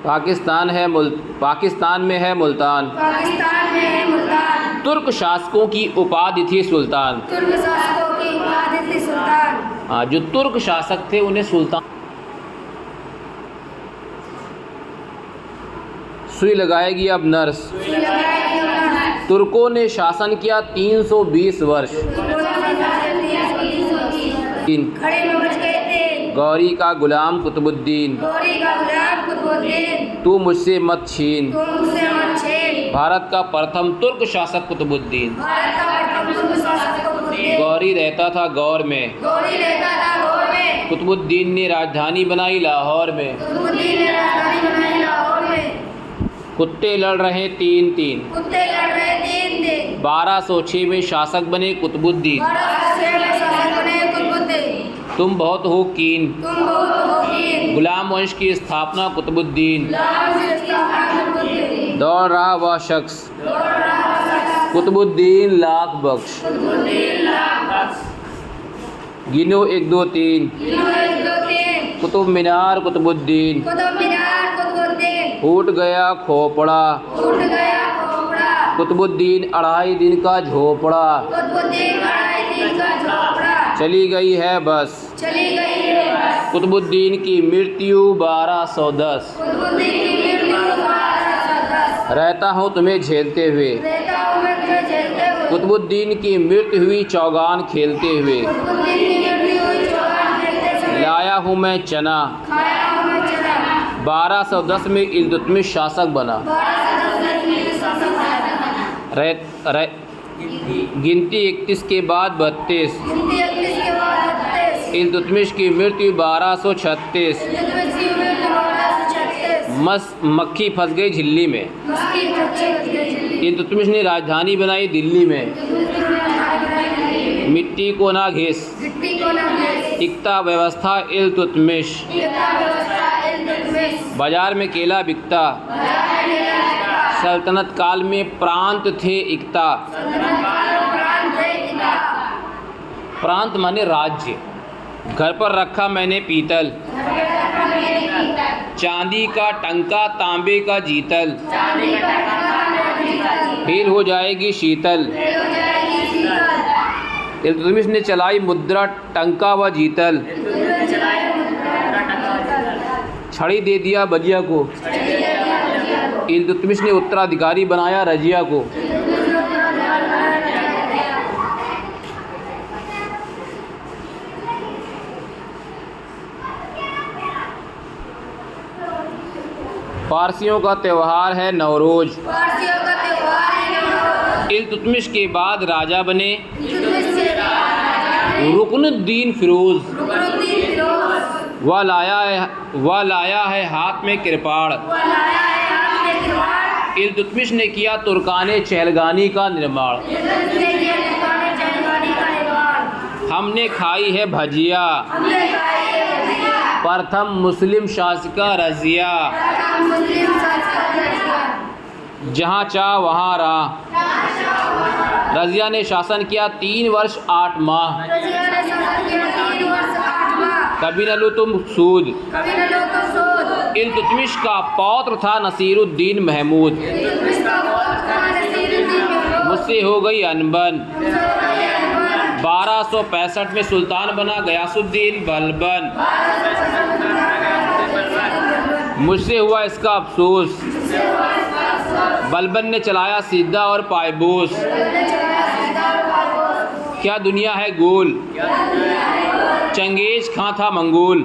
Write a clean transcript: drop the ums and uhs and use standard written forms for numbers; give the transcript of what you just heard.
पाकिस्तान में है मुल्तान। पाकिस्तान में है मुल्तान। तुर्क शासकों की उपाधि थी सुल्तान। तुर्क शासकों की उपाधि थी सुल्तान। हाँ, जो तुर्क शासक थे उन्हें सुल्तान। सुई लगाएगी अब नर्स। सुई लगाएगी अब नर्स। तुर्कों ने शासन किया 320 वर्ष। खड़े में बच गए थे। गौरी का गुलाम कुतुबुद्दीन। गौरी का गुलाम कुतुबुद्दीन। तू मुझसे मत छीन। तू मुझसे मत छीन। भारत का प्रथम तुर्क शासक कुतुबुद्दीन। भारत का प्रथम तुर्क शासक कुतुबुद्दीन। गौरी रहता था गौर में। गौरी रहता था गौर में। कुतुबुद्दीन ने राजधानी बनाई लाहौर में। कुतुबुद्दीन ने राजधानी बनाई लाहौर में। कुत्ते लड़ रहे 3-3। कुत्ते लड़ रहे 3-3। 1206 में शासक बने कुतुबुद्दीन। 1206 में शासक बने कुतुबुद्दीन। तुम बहुत हो कीन। तुम बहुत हो कीन। गुलाम वंश की स्थापना कुतुबुद्दीन। गुलाम वंश की स्थापना कुतुबुद्दीन। दौड़ रहा वह शख्स दौड़ रहा वह शख्स। कुतुबुद्दीन लाख बख्श। कुतुबुद्दीन लाख बख्श। गिनो 1 2 3। गिनो 1 2 3। कुतुब मीनार कुतुबुद्दीन। कुतुब मीनार कुतुबुद्दीन। फूट गया खोपड़ा। फूट गया खोपड़ा। कुतुबुद्दीन 2.5 दिन का झोपड़ा। कुतुबुद्दीन 2.5 दिन का झोपड़ा। चली गई है बस। चली गई है बस। कुतुबुद्दीन की मृत्यु 1210। कुतुबुद्दीन की मृत्यु 1210। रहता हूँ तुम्हें झेलते हुए। रहता हूँ मैं तुम्हें झेलते हुए। कुतुबुद्दीन की मृत्यु हुई चौगान खेलते हुए। कुतुबुद्दीन की मृत्यु हुई चौगान खेलते समय। लाया हूँ मैं चना। खाया हूँ मैं चना। 1210 में इल्तुतमिश शासक बना। 1210 में शासक बना। गिनती 31 के बाद 32। गिनती 31 के बाद 32। इल्तुतमिश की मृत्यु 1236। इल्तुतमिश की मृत्यु 1236। मक्खी फंस गई झिल्ली में। मक्खी फंस गई झिल्ली। इल्तुतमिश ने राजधानी बनाई दिल्ली में। मिट्टी को ना घिस। मिट्टी को ना घिस। इक्ता व्यवस्था इल्तुतमिश। इक्ता व्यवस्था इल्तुतमिश। बाजार में केला बिकता। सल्तनत काल में प्रांत थे इक्ता। प्रांत माने राज्य। घर पर रखा मैंने पीतल। चांदी का टंका तांबे का जीतल। फेल हो जाएगी शीतल। इल्तुतमिश ने चलाई मुद्रा टंका व जीतल। छड़ी दे दिया बजिया को। इल्तुतमिश ने उत्तराधिकारी बनाया रजिया को। पारसियों का त्यौहार है नवरोज। पारसियों का त्यौहार है नवरोज। इल्तुतमिश के बाद राजा बने रुकनुद्दीन फिरोज। वह लाया है हाथ में कृपाण। इल्तुतमिश ने किया तुर्काने चहलगानी का निर्माण। हमने खाई है भजिया। प्रथम मुस्लिम शासिका रजिया। जहाँ चाह वहाँ रहा। रजिया ने शासन किया 3 वर्ष 8 माह। कभी न लो तुम सूद। इल्तुतमिश का पौत्र था नसीरुद्दीन महमूद। मुझसे हो गई अनबन। 1265 में सुल्तान बना गयासुद्दीन बलबन। मुझसे हुआ इसका अफसोस। बलबन ने चलाया सीधा और पायबोस। क्या दुनिया है गोल। चंगेज खां था मंगोल।